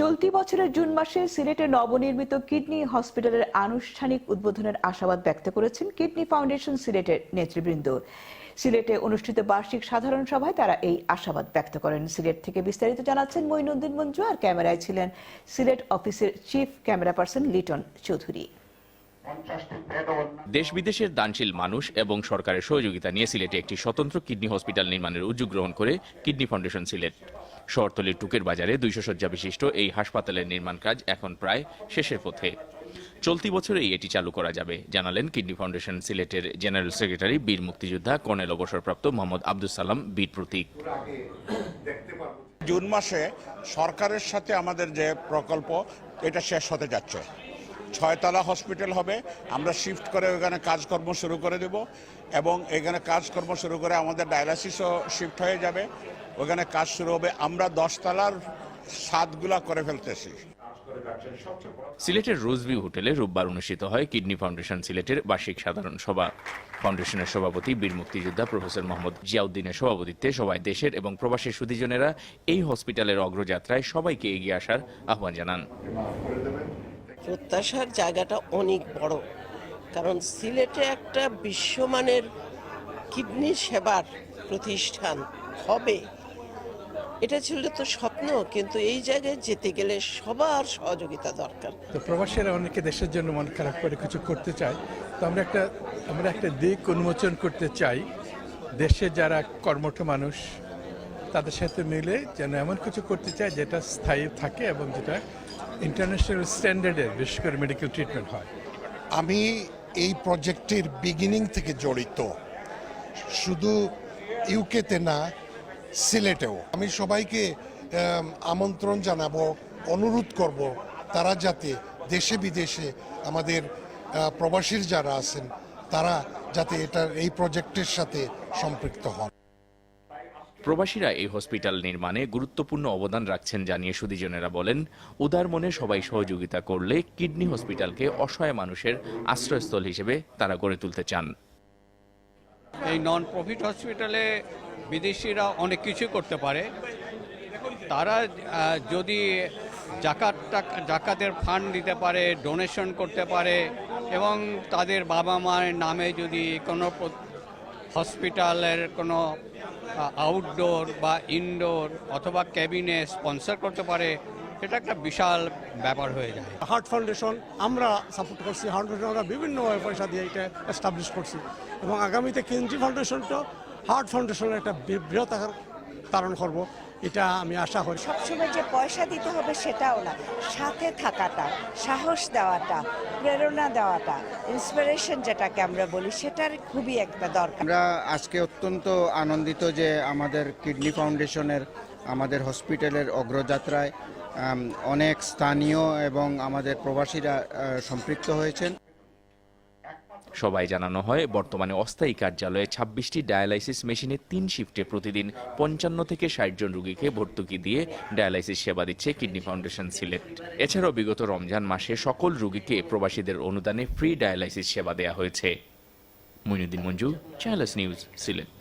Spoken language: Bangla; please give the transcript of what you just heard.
চলতি বছরের জুন মাসে সিলেটে নবনির্মিত কিডনি হসপিটালের আনুষ্ঠানিক উদ্বোধনের আশাবাদ ব্যক্ত করেছেন কিডনি ফাউন্ডেশন সিলেটের নেতৃবৃন্দ। সিলেটে অনুষ্ঠিত বার্ষিক সাধারণ সভায় তারা এই আশাবাদ ব্যক্ত করেন। সিলেট থেকে বিস্তারিত জানাচ্ছেন মঈনুদ্দিন মঞ্জু, আর ক্যামেরায় ছিলেন সিলেট অফিসের chief camera person Liton Chowdhury. দেশ বিদেশের দানশীল মানুষ এবং সরকারের সহযোগিতা নিয়ে সিলেটে একটি স্বতন্ত্র কিডনি হসপিটাল নির্মাণের উদ্যোগ গ্রহণ করে কিডনি ফাউন্ডেশন সিলেট। শহরতলির টুকের বাজারে 200 শয্যা বিশিষ্ট এই হাসপাতালের নির্মাণ কাজ এখন প্রায় শেষের পথে। চলতি বছরেই এটি চালু করা যাবে জানালেন কিডনি ফাউন্ডেশন সিলেটের জেনারেল সেক্রেটারি বীর মুক্তিযোদ্ধা কর্নেল অবসরপ্রাপ্ত মোহাম্মদ আব্দুল সালাম বীর প্রতীক। জুন মাসে সরকারের সাথে আমাদের যে প্রকল্প এটা শেষ হতে যাচ্ছে। 6তলা হসপিটাল হবে, আমরা শিফট করে ওখানে কাজকর্ম শুরু করে দেব এবং এখানে কাজকর্ম শুরু করে আমাদের ডায়ালাইসিসও শিফট হয়ে যাবে, ওখানে কাজ শুরু হবে। আমরা 10তলার ছাদগুলা করে ফেলতেছি। সিলেটের রোজভিউ হোটেলে রোববার অনুষ্ঠিত হয় কিডনি ফাউন্ডেশন সিলেটের বার্ষিক সাধারণ সভা। ফাউন্ডেশনের সভাপতি বীর মুক্তিযোদ্ধা প্রফেসর মোহাম্মদ জিয়াউদ্দিনের সভাপতিত্বে সবাই দেশের এবং প্রবাসী সুধীজনেরা এই হসপিটালের অগ্রযাত্রায় সবাইকে এগিয়ে আসার আহ্বান জানান। প্রত্যাশার জায়গাটা অনেক বড়, কারণ সিলেটে একটা বিশ্বমানের কিডনি সেবার প্রতিষ্ঠান হবে, এটা ছিল তো স্বপ্ন, কিন্তু এই জায়গায় যেতে গেলে সবার সহযোগিতা দরকার। তো প্রবাসীরা অনেকে দেশের জন্য মন খারাপ করে কিছু করতে চায়, তো আমরা একটা দিক উন্মোচন করতে চাই। দেশে যারা কর্মঠ মানুষ তাদের সাথে মিলে যেন এমন কিছু করতে চায় যেটা স্থায়ী থাকে এবং যেটা ইন্টারন্যাশনাল স্ট্যান্ডার্ডের বিশেষ করে মেডিকেল ট্রিটমেন্ট হয়। আমি এই প্রজেক্টের বিগিনিং থেকে জড়িত, শুধু ইউকেতে না সিলেটেও। আমি সবাইকে আমন্ত্রণ জানাবো, অনুরোধ করব তারা যাতে দেশে বিদেশে আমাদের প্রবাসীর যারা আছেন তারা যাতে এই প্রজেক্টের সাথে সম্পৃক্ত হন। প্রবাসীরা এই হসপিটাল নির্মাণে গুরুত্বপূর্ণ অবদান রাখছেন জানিয়ে সুধীজনেরা বলেন, উদার মনে সবাই সহযোগিতা করলে কিডনি হসপিটালকে অসহায় মানুষের আশ্রয়স্থল হিসেবে তারা গড়ে তুলতে চান। এই নন প্রফিট হসপিটালে বিদেশিরা অনেক কিছু করতে পারে। তারা যদি জাকাতের ফান্ড দিতে পারে, ডোনেশন করতে পারে এবং তাদের বাবা মায়ের নামে যদি কোনো হসপিটালের কোনো আউটডোর বা ইনডোর অথবা ক্যাবিনে স্পন্সর করতে পারে, এটা একটা বিশাল ব্যাপার হয়ে যায়। হার্ট ফাউন্ডেশন আমরা সাপোর্ট করছি, হার্ট ফাউন্ডেশন আমরা বিভিন্নভাবে পয়সা দিয়ে এটা এস্টাবলিশ করছি এবং আগামীতে কিডনি ফাউন্ডেশনটা হার্ট ফাউন্ডেশনের একটা বৃহৎ আকার ধারণ করবো, এটা আমি আশা করি। সবসময় যে পয়সা দিতে হবে সেটাও না, সাথে থাকাটা, সাহস দেওয়াটা, প্রেরণা দেওয়াটা, ইন্সপিরেশন যেটাকে আমরা বলি, সেটার খুবই একটা দরকার। আমরা আজকে অত্যন্ত আনন্দিত যে আমাদের কিডনি ফাউন্ডেশনের আমাদের হসপিটালের অগ্রযাত্রায় অনেক স্থানীয় এবং আমাদের প্রবাসীরা সম্পৃক্ত হয়েছেন। সবাই জানানো হয়, বর্তমানে অস্থায়ী কার্যালয়ে 26টি ডায়ালাইসিস মেশিনে 3 শিফটে প্রতিদিন 55 থেকে 60 জন রোগীকে ভর্তুকি দিয়ে ডায়ালাইসিস সেবা দিচ্ছে কিডনি ফাউন্ডেশন সিলেট। এছাড়াও বিগত রমজান মাসে সকল রোগীকে প্রবাসীদের অনুদানে ফ্রি ডায়ালাইসিস সেবা দেওয়া হয়েছে। Moinuddin Manju, channels news, Sylhet.